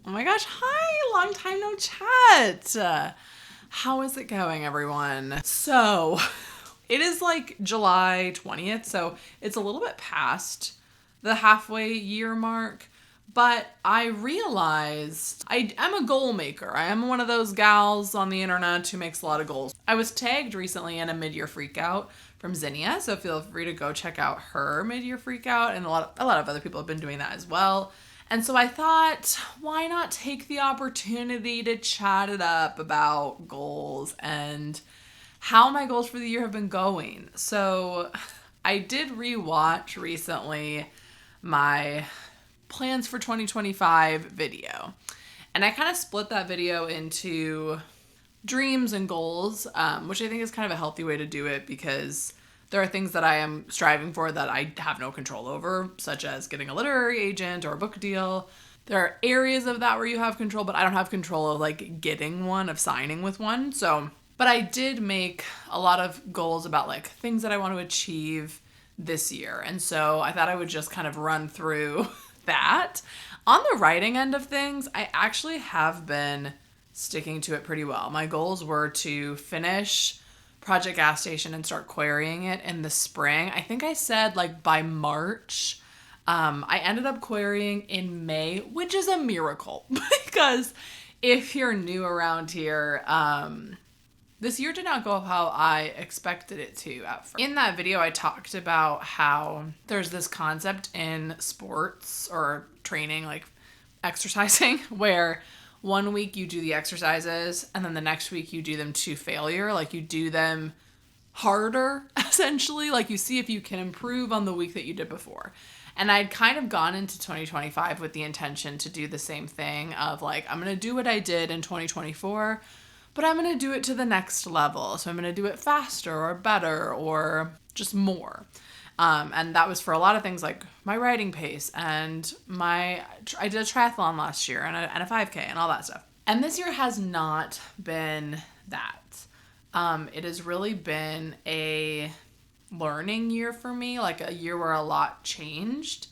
Oh my gosh, hi, long time no chat. How is it going, everyone? So, it is like July 20th, so it's a little bit past the halfway year mark, but I realized I am a goal maker. I am one of those gals on the internet who makes a lot of goals. I was tagged recently in a Midyear freakout from Zinnia, so feel free to go check out her Midyear freakout, and a lot of other people have been doing that as well. And so I thought, why not take the opportunity to chat it up about goals and how my goals for the year have been going. So I did rewatch recently my plans for 2025 video. And I kind of split that video into dreams and goals, which I think is kind of a healthy way to do it because there are things that I am striving for that I have no control over, such as getting a literary agent or a book deal. There are areas of that where you have control, but I don't have control of like getting one, of signing with one. But I did make a lot of goals about like things that I want to achieve this year. And so I thought I would just kind of run through that. On the writing end of things, I actually have been sticking to it pretty well. My goals were to finish Project Gas Station and start querying it in the spring. I think I said like by March. I ended up querying in May, which is a miracle because if you're new around here, this year did not go how I expected it to at first. In that video, I talked about how there's this concept in sports or training, like exercising, where one week you do the exercises and then the next week you do them to failure. Like you do them harder, essentially. Like you see if you can improve on the week that you did before. And I'd kind of gone into 2025 with the intention to do the same thing of like, I'm going to do what I did in 2024, but I'm going to do it to the next level. So I'm going to do it faster or better or just more. And that was for a lot of things like my writing pace and I did a triathlon last year and a 5K and all that stuff. And this year has not been that. It has really been a learning year for me, like a year where a lot changed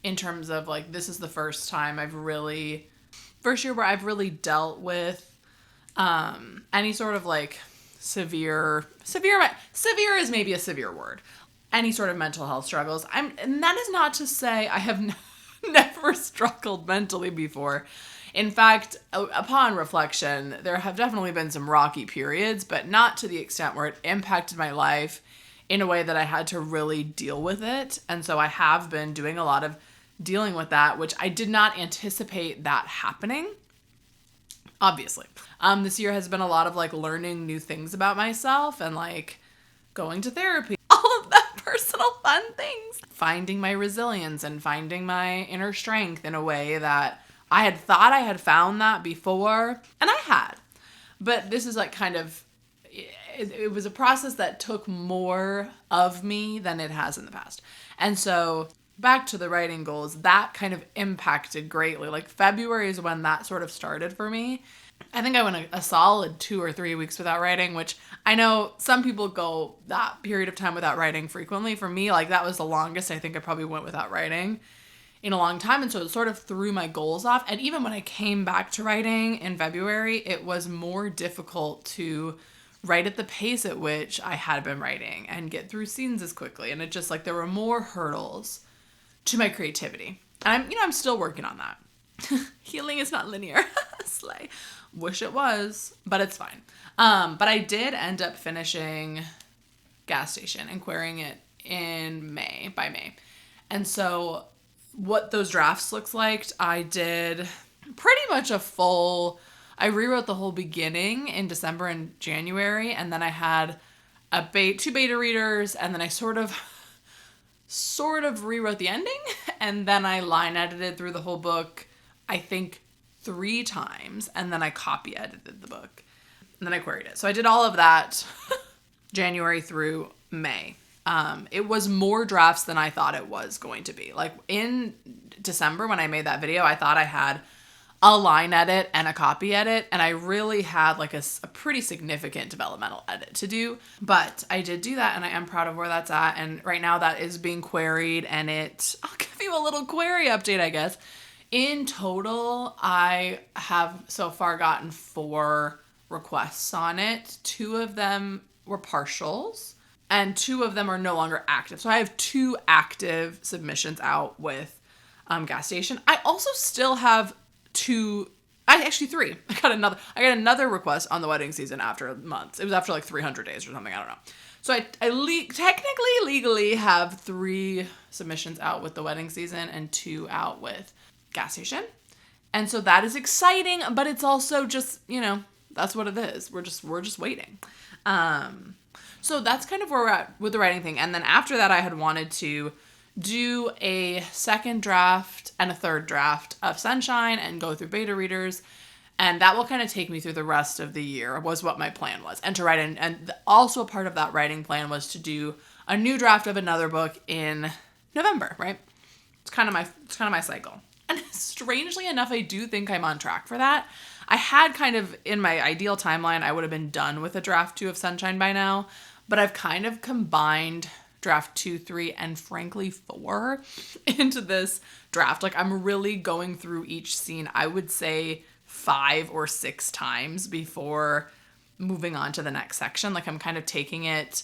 in terms of like, this is the first year where I've really dealt with any sort of like severe is maybe a severe word. Any sort of mental health struggles. And that is not to say I have never struggled mentally before. In fact, upon reflection, there have definitely been some rocky periods, but not to the extent where it impacted my life in a way that I had to really deal with it. And so I have been doing a lot of dealing with that, which I did not anticipate that happening. Obviously. This year has been a lot of like learning new things about myself and like going to therapy. All of that personal fun things. Finding my resilience and finding my inner strength in a way that I had thought I had found that before. And I had. But this is like kind of, it was a process that took more of me than it has in the past. And so back to the writing goals, that kind of impacted greatly. Like February is when that sort of started for me. I think I went a solid 2 or 3 weeks without writing, which I know some people go that period of time without writing frequently. For me, like that was the longest I think I probably went without writing in a long time. And so it sort of threw my goals off. And even when I came back to writing in February, it was more difficult to write at the pace at which I had been writing and get through scenes as quickly. And it just like there were more hurdles to my creativity. And I'm still working on that. Healing is not linear. Slay. Wish it was, but it's fine. But I did end up finishing Gas Station and querying it by May. And so what those drafts looked like, I did pretty much I rewrote the whole beginning in December and January. And then I had two beta readers, and then I sort of rewrote the ending. And then I line edited through the whole book, I think 3 times, and then I copy edited the book, and then I queried it. So I did all of that January through May. It was more drafts than I thought it was going to be. Like in December when I made that video, I thought I had a line edit and a copy edit, and I really had like a pretty significant developmental edit to do. But I did do that, and I am proud of where that's at. And right now that is being queried, and I'll give you a little query update, I guess. In total, I have so far gotten 4 requests on it. 2 of them were partials, and 2 of them are no longer active. So I have 2 active submissions out with Gas Station. I also still have 3. I got another request on the wedding season after months. It was after like 300 days or something. I don't know. So I technically, legally have 3 submissions out with the wedding season and 2 out with Gas Station. And so that is exciting, but it's also just, that's what it is. We're just waiting. So that's kind of where we're at with the writing thing. And then after that, I had wanted to do a second draft and a third draft of Sunshine and go through beta readers. And that will kind of take me through the rest of the year, was what my plan was. And to write and also part of that writing plan was to do a new draft of another book in November, right? It's kind of my cycle. And strangely enough, I do think I'm on track for that. I had kind of, in my ideal timeline, I would have been done with a draft 2 of Sunshine by now. But I've kind of combined draft 2, 3, and frankly 4 into this draft. Like, I'm really going through each scene, I would say 5 or 6 times before moving on to the next section. Like, I'm kind of taking it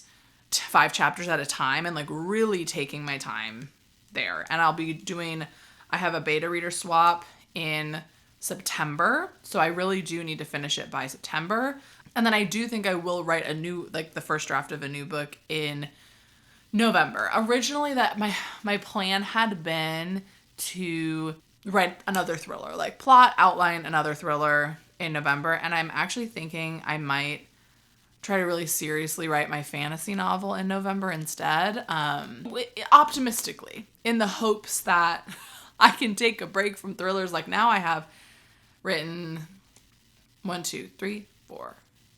5 chapters at a time and like really taking my time there. And I have a beta reader swap in September. So I really do need to finish it by September. And then I do think I will write the first draft of a new book in November. Originally, that my plan had been to write another thriller, like plot, outline another thriller in November. And I'm actually thinking I might try to really seriously write my fantasy novel in November instead. Optimistically, in the hopes that I can take a break from thrillers. Like, now I have written 1, 2, 3,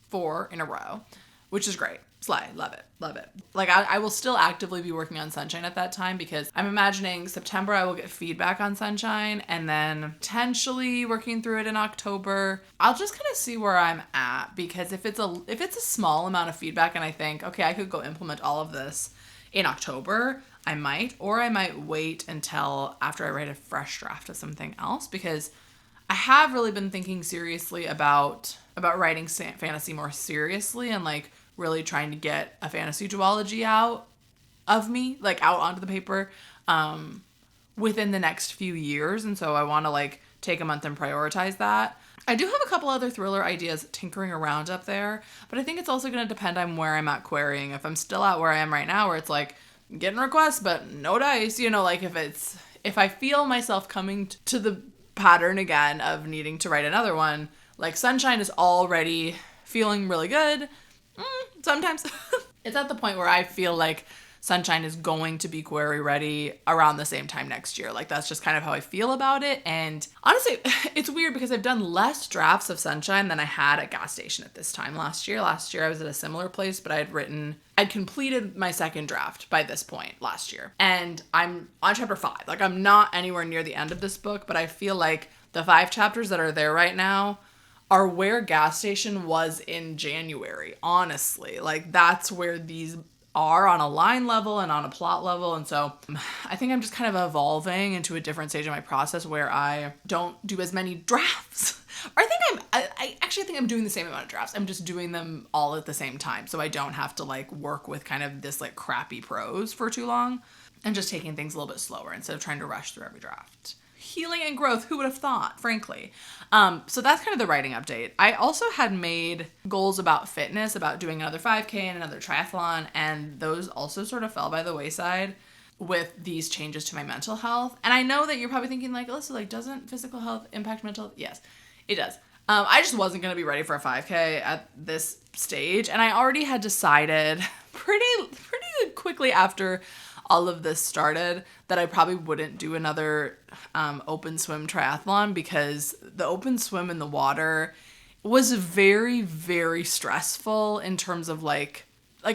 4 in a row, which is great. Slay. Love it. Like, I will still actively be working on Sunshine at that time, because I'm imagining September I will get feedback on Sunshine, and then potentially working through it in October. I'll just kind of see where I'm at, because if it's a small amount of feedback and I think, okay, I could go implement all of this in October, I might wait until after I write a fresh draft of something else, because I have really been thinking seriously about writing fantasy more seriously, and like really trying to get a fantasy duology out of me, like out onto the paper, within the next few years. And so I want to like take a month and prioritize that. I do have a couple other thriller ideas tinkering around up there, but I think it's also going to depend on where I'm at querying. If I'm still at where I am right now, where it's like getting requests, but no dice, like if I feel myself coming to the pattern again of needing to write another one, like Sunshine is already feeling really good. Sometimes it's at the point where I feel like Sunshine is going to be query ready around the same time next year. Like, that's just kind of how I feel about it. And honestly, it's weird because I've done less drafts of Sunshine than I had at Gas Station at this time last year. Last year I was at a similar place, but I'd completed my second draft by this point last year. And I'm on chapter 5. Like, I'm not anywhere near the end of this book, but I feel like the 5 chapters that are there right now are where Gas Station was in January, honestly. Like, that's where these are on a line level and on a plot level. And so I think I'm just kind of evolving into a different stage of my process where I don't do as many drafts. Or I actually think I'm doing the same amount of drafts. I'm just doing them all at the same time. So I don't have to like work with kind of this like crappy prose for too long. I'm just taking things a little bit slower instead of trying to rush through every draft. Healing and growth, who would have thought, frankly. So that's kind of the writing update. I also had made goals about fitness, about doing another 5K and another triathlon, and those also sort of fell by the wayside with these changes to my mental health. And I know that you're probably thinking like, Alyssa, like, doesn't physical health impact mental health? Yes, it does. I just wasn't going to be ready for a 5K at this stage, and I already had decided pretty quickly after all of this started that I probably wouldn't do another open swim triathlon, because the open swim in the water was very, very stressful in terms of like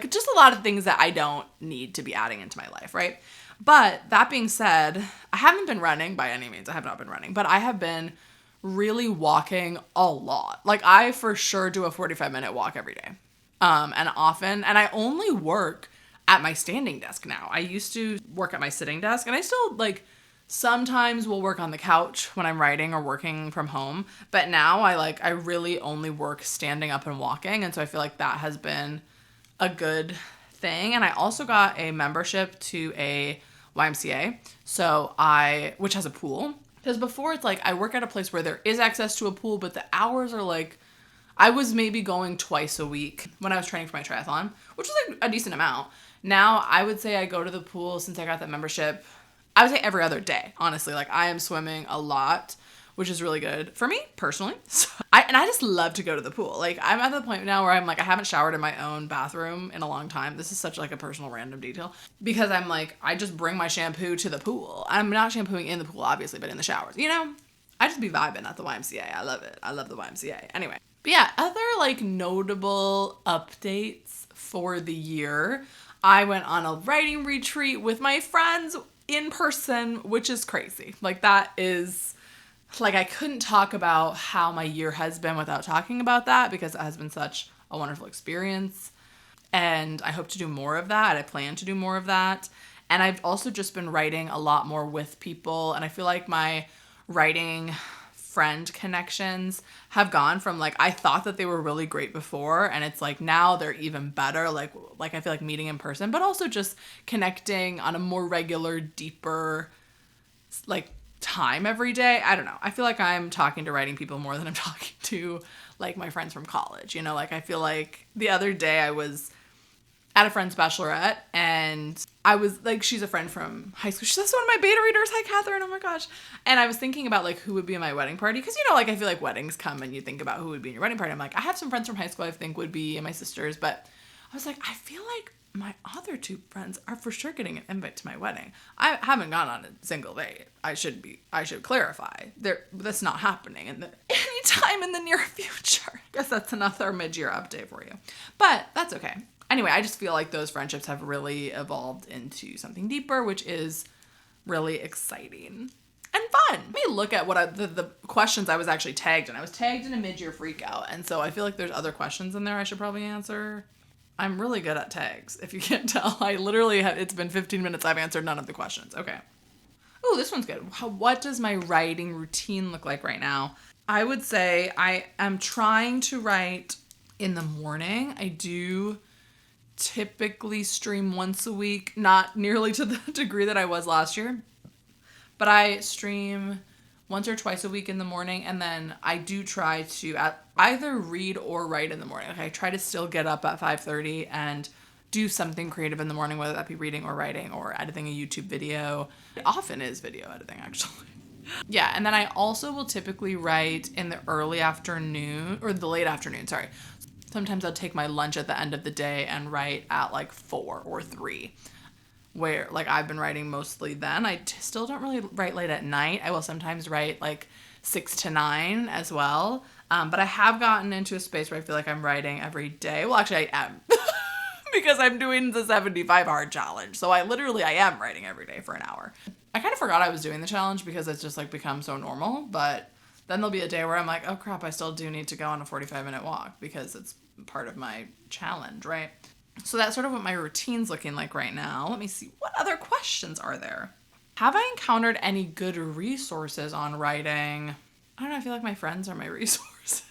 just a lot of things that I don't need to be adding into my life, right? But that being said, I haven't been running by any means. I have not been running, but I have been really walking a lot. Like, I for sure do a 45-minute walk every day. And often, and I only work at my standing desk now. I used to work at my sitting desk, and I still like Sometimes we'll work on the couch when I'm writing or working from home. But now I really only work standing up and walking. And so I feel like that has been a good thing. And I also got a membership to a YMCA. Which has a pool. Because before it's like I work at a place where there is access to a pool, but the hours are like, I was maybe going twice a week when I was training for my triathlon, which was like a decent amount. Now I would say I go to the pool since I got that membership. I would say every other day, honestly. Like I am swimming a lot, which is really good for me personally. I just love to go to the pool. Like I'm at the point now where I'm like, I haven't showered in my own bathroom in a long time. This is such like a personal random detail because I'm like, I just bring my shampoo to the pool. I'm not shampooing in the pool, obviously, but in the showers, you know, I just be vibing at the YMCA. I love it. I love the YMCA. Anyway, but yeah, other like notable updates for the year. I went on a writing retreat with my friends in person, which is crazy. Like that is like, I couldn't talk about how my year has been without talking about that because it has been such a wonderful experience. And I hope to do more of that. I plan to do more of that. And I've also just been writing a lot more with people. And I feel like my writing friend connections have gone from like, I thought that they were really great before. And it's like now they're even better. Like I feel like meeting in person, but also just connecting on a more regular, deeper, like time every day. I don't know. I feel like I'm talking to writing people more than I'm talking to like my friends from college. You know, like I feel like the other day I was at a friend's bachelorette and I was like, she's a friend from high school. She's also one of my beta readers. Hi, Catherine. Oh my gosh. And I was thinking about like who would be in my wedding party. Cause you know, like I feel like weddings come and you think about who would be in your wedding party. I'm like, I have some friends from high school I think would be, and my sisters, but I was like, I feel like my other two friends are for sure getting an invite to my wedding. I haven't gone on a single date. I should clarify. That's not happening anytime in the near future. I guess that's another mid-year update for you. But that's okay. Anyway, I just feel like those friendships have really evolved into something deeper, which is really exciting and fun. Let me look at what the questions I was actually tagged in. I was tagged in a mid-year freakout, and so I feel like there's other questions in there I should probably answer. I'm really good at tags, if you can't tell. I literally it's been 15 minutes. I've answered none of the questions. Okay. Oh, this one's good. What does my writing routine look like right now? I would say I am trying to write in the morning. I do typically stream once a week, not nearly to the degree that I was last year, but I stream once or twice a week in the morning, and then I do try to either read or write in the morning. Like I try to still get up at 5:30 and do something creative in the morning, whether that be reading or writing or editing a YouTube video. It often is video editing, actually. Yeah, and then I also will typically write in the early afternoon, or the late afternoon, sorry. Sometimes I'll take my lunch at the end of the day and write at like 4 or 3. Where like I've been writing mostly then. I still don't really write late at night. I will sometimes write like 6 to 9 as well. But I have gotten into a space where I feel like I'm writing every day. Well, actually I am because I'm doing the 75 hard challenge. So I am writing every day for an hour. I kind of forgot I was doing the challenge because it's just like become so normal. But then there'll be a day where I'm like, oh crap, I still do need to go on a 45-minute walk because it's part of my challenge, right? So that's sort of what my routine's looking like right now. Let me see. What other questions are there? Have I encountered any good resources on writing? I don't know. I feel like my friends are my resources.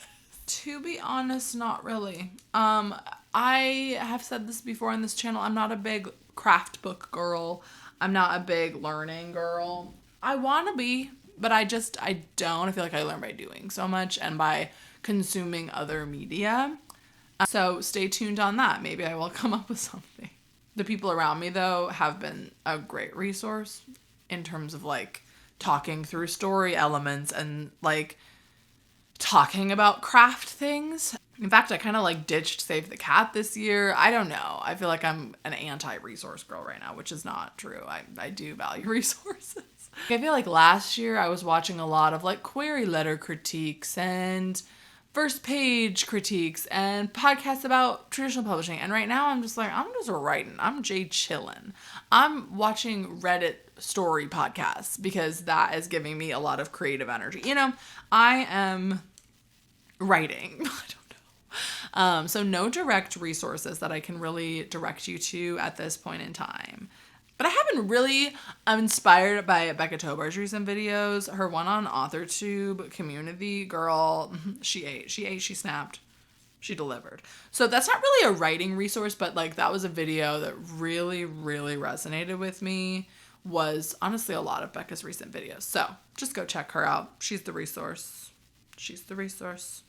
To be honest, not really. I have said this before on this channel. I'm not a big craft book girl. I'm not a big learning girl. I want to be, but I don't. I feel like I learn by doing so much and by consuming other media. So stay tuned on that. Maybe I will come up with something. The people around me, though, have been a great resource in terms of, like, talking through story elements and, like, talking about craft things. In fact, I kind of, like, ditched Save the Cat this year. I don't know. I feel like I'm an anti-resource girl right now, which is not true. I do value resources. I feel like last year I was watching a lot of, like, query letter critiques and first page critiques and podcasts about traditional publishing. And right now I'm just writing. I'm chillin'. I'm watching Reddit story podcasts because that is giving me a lot of creative energy. You know, I am writing. I don't know. So no direct resources that I can really direct you to at this point in time. But I haven't really, I'm inspired by Becca Tobar's recent videos. Her one on authortube, community, girl, she snapped. She delivered. So that's not really a writing resource, but like that was a video that really, really resonated with me. Was honestly a lot of Becca's recent videos. So just go check her out. She's the resource. She's the resource.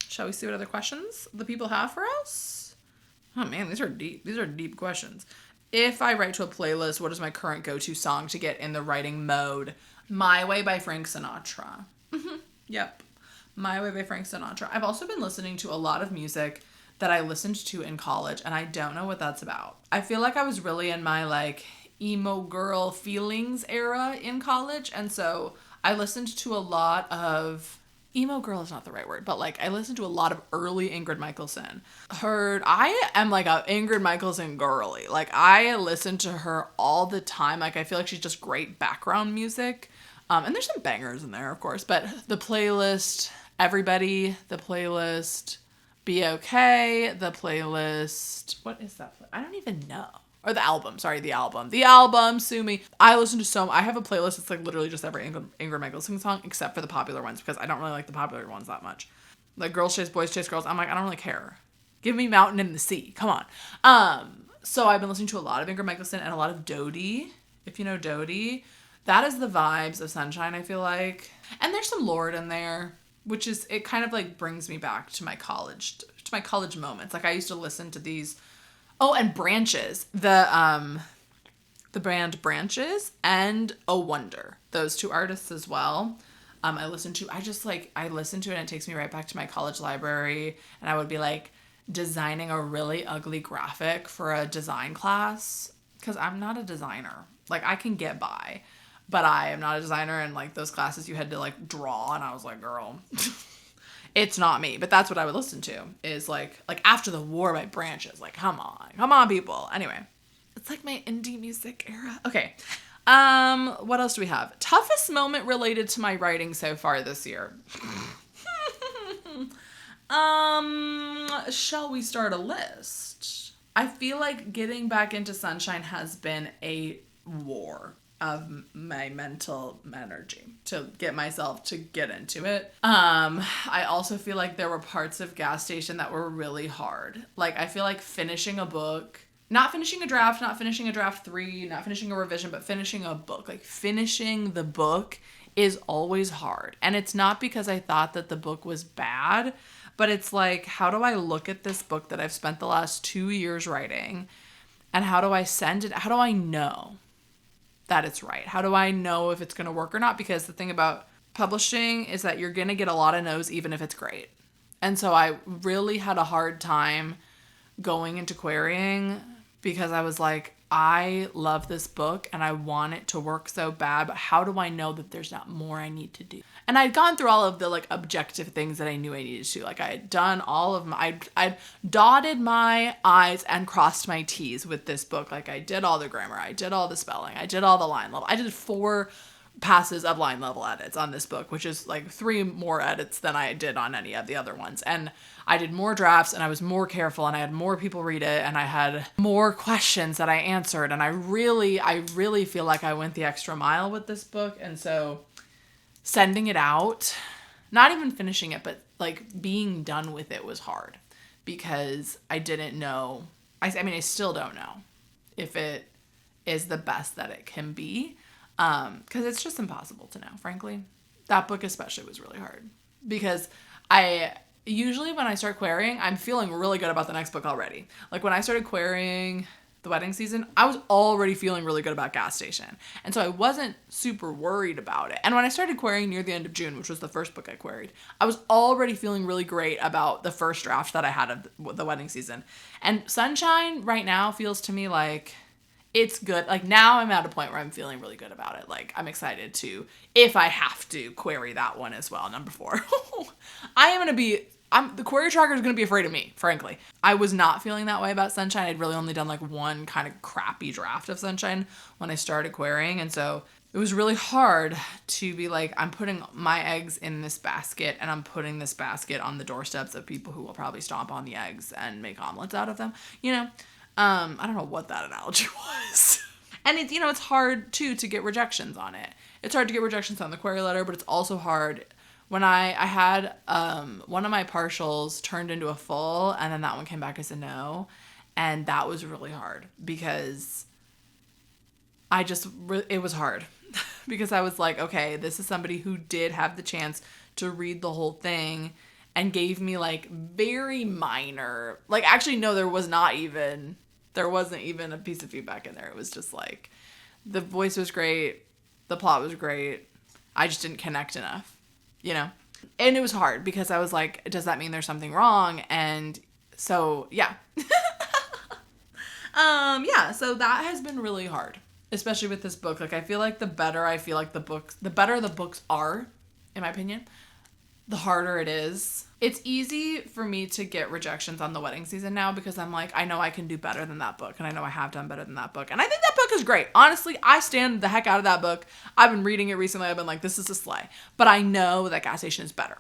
Shall we see what other questions the people have for us? Oh man, these are deep. These are deep questions. If I write to a playlist, what is my current go-to song to get in the writing mode? My Way by Frank Sinatra. Yep. My Way by Frank Sinatra. I've also been listening to a lot of music that I listened to in college, and I don't know what that's about. I feel like I was really in my like emo girl feelings era in college, and so I listened to a lot of emo girl is not the right word, but like I listened to a lot of early Ingrid Michaelson. I am like a Ingrid Michaelson girly. Like I listen to her all the time. Like I feel like she's just great background music. And there's some bangers in there, of course, but the playlist, Everybody, the playlist, Be Okay, the playlist, what is that? I don't even know. Or the album, sorry, the album, Sue Me. I have a playlist that's like literally just every Ingrid Michaelson song except for the popular ones because I don't really like the popular ones that much. Like Girls Chase Boys Chase Girls, I'm like, I don't really care. Give me Mountain in the Sea, come on. So I've been listening to a lot of Ingrid Michaelson and a lot of Dodie, if you know Dodie. That is the vibes of Sunshine, I feel like. And there's some Lorde in there, which is, it kind of like brings me back to my college moments. Like I used to listen to these. Oh, and Branches, the band Branches and A Wonder, those two artists as well. I listen to it and it takes me right back to my college library, and I would be like designing a really ugly graphic for a design class because I'm not a designer. Like I can get by, but I am not a designer, and like those classes you had to like draw, and I was like, girl. It's not me, but that's what I would listen to is like After the War by Branches. Like, come on, people. Anyway, it's like my indie music era. Okay. What else do we have? Toughest moment related to my writing so far this year. Shall we start a list? I feel like getting back into Sunshine has been a war of my mental energy to get myself to get into it. I also feel like there were parts of Gas Station that were really hard. Like I feel like finishing a book, not finishing a draft, not finishing a draft 3, not finishing a revision, but finishing a book. Like finishing the book is always hard. And it's not because I thought that the book was bad, but it's like, how do I look at this book that I've spent the last 2 years writing, and how do I send it? How do I know that it's right? How do I know if it's going to work or not? Because the thing about publishing is that you're going to get a lot of no's even if it's great. And so I really had a hard time going into querying because I was like, I love this book and I want it to work so bad, but how do I know that there's not more I need to do? And I'd gone through all of the like objective things that I knew I needed to. Like I had done all of I'd dotted my I's and crossed my T's with this book. Like I did all the grammar, I did all the spelling, I did all the line level. I did 4 passes of line level edits on this book, which is like 3 more edits than I did on any of the other ones. And I did more drafts and I was more careful and I had more people read it and I had more questions that I answered. And I really feel like I went the extra mile with this book. And so sending it out, not even finishing it, but like being done with it was hard because I didn't know. I still don't know if it is the best that it can be. Because it's just impossible to know, frankly. That book especially was really hard because usually when I start querying, I'm feeling really good about the next book already. Like when I started querying The Wedding Season, I was already feeling really good about Gas Station. And so I wasn't super worried about it. And when I started querying near the end of June, which was the first book I queried, I was already feeling really great about the first draft that I had of The Wedding Season. And Sunshine right now feels to me like it's good. Like now I'm at a point where I'm feeling really good about it. Like I'm excited to, if I have to, query that one as well. Number 4. The query tracker is going to be afraid of me, frankly. I was not feeling that way about Sunshine. I'd really only done like one kind of crappy draft of Sunshine when I started querying. And so it was really hard to be like, I'm putting my eggs in this basket and I'm putting this basket on the doorsteps of people who will probably stomp on the eggs and make omelets out of them. You know, I don't know what that analogy was. And it's, it's hard too to get rejections on it. It's hard to get rejections on the query letter, but it's also hard when I had one of my partials turned into a full, and then that one came back as a no. And that was really hard because it was hard because I was like, okay, this is somebody who did have the chance to read the whole thing and gave me like very minor, like actually, no, there wasn't even a piece of feedback in there. It was just like, the voice was great. The plot was great. I just didn't connect enough, And it was hard because I was like, does that mean there's something wrong? And so, yeah. So that has been really hard, especially with this book. Like, I feel like the better the books are, in my opinion, the harder it is. It's easy for me to get rejections on the wedding season now because I'm like, I know I can do better than that book, and I know I have done better than that book. And I think that book is great. Honestly, I stand the heck out of that book. I've been reading it recently. I've been like, this is a slay. But I know that Gas Station is better.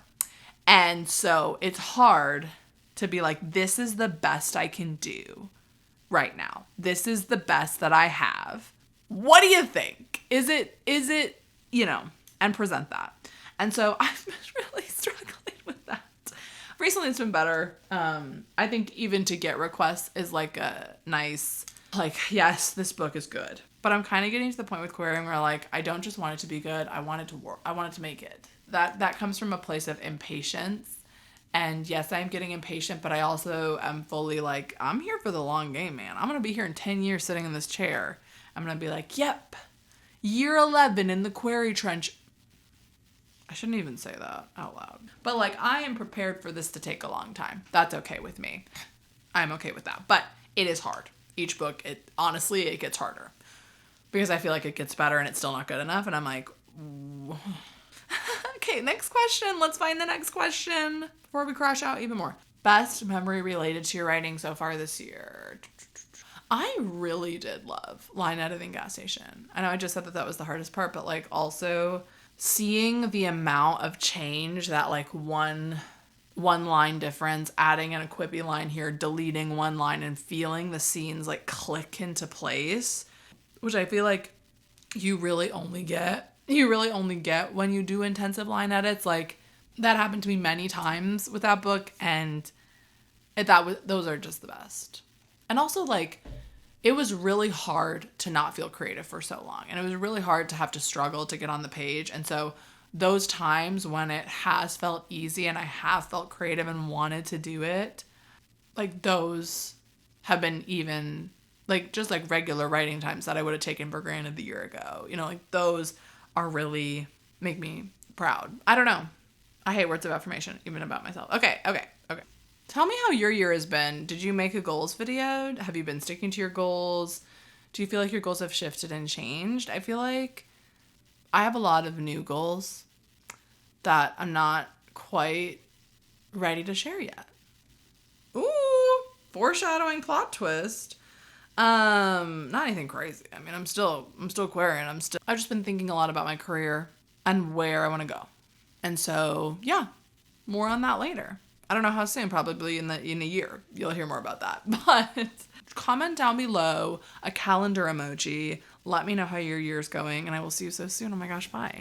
And so it's hard to be like, this is the best I can do right now. This is the best that I have. What do you think? Is it, and present that. And so I've been really struggling with that. Recently it's been better. I think even to get requests is like a nice, like, yes, this book is good. But I'm kind of getting to the point with querying where like, I don't just want it to be good. I want it to work. I want it to make it. That comes from a place of impatience. And yes, I'm getting impatient, but I also am fully like, I'm here for the long game, man. I'm going to be here in 10 years sitting in this chair. I'm going to be like, yep, year 11 in the query trench. I shouldn't even say that out loud. But like, I am prepared for this to take a long time. That's okay with me. I'm okay with that. But it is hard. Each book, it gets harder. Because I feel like it gets better and it's still not good enough. And I'm like, okay, next question. Let's find the next question before we crash out even more. Best memory related to your writing so far this year. I really did love line editing Gas Station. I know I just said that was the hardest part, but like also seeing the amount of change that like one line difference, adding an equippy line here, deleting one line, and feeling the scenes like click into place, which I feel like you really only get when you do intensive line edits. Like, that happened to me many times with that book, and those are just the best. And also, like, it was really hard to not feel creative for so long, and it was really hard to have to struggle to get on the page. And so those times when it has felt easy and I have felt creative and wanted to do it, like, those have been even like just like regular writing times that I would have taken for granted the year ago. Like, those are really make me proud. I don't know. I hate words of affirmation, even about myself. Okay. Tell me how your year has been. Did you make a goals video? Have you been sticking to your goals? Do you feel like your goals have shifted and changed? I feel like I have a lot of new goals that I'm not quite ready to share yet. Ooh, foreshadowing plot twist. Not anything crazy. I mean, I'm still querying. I've just been thinking a lot about my career and where I want to go. And so, yeah, more on that later. I don't know how soon, probably in a year. You'll hear more about that. But comment down below a calendar emoji. Let me know how your year's going, and I will see you so soon. Oh my gosh, bye.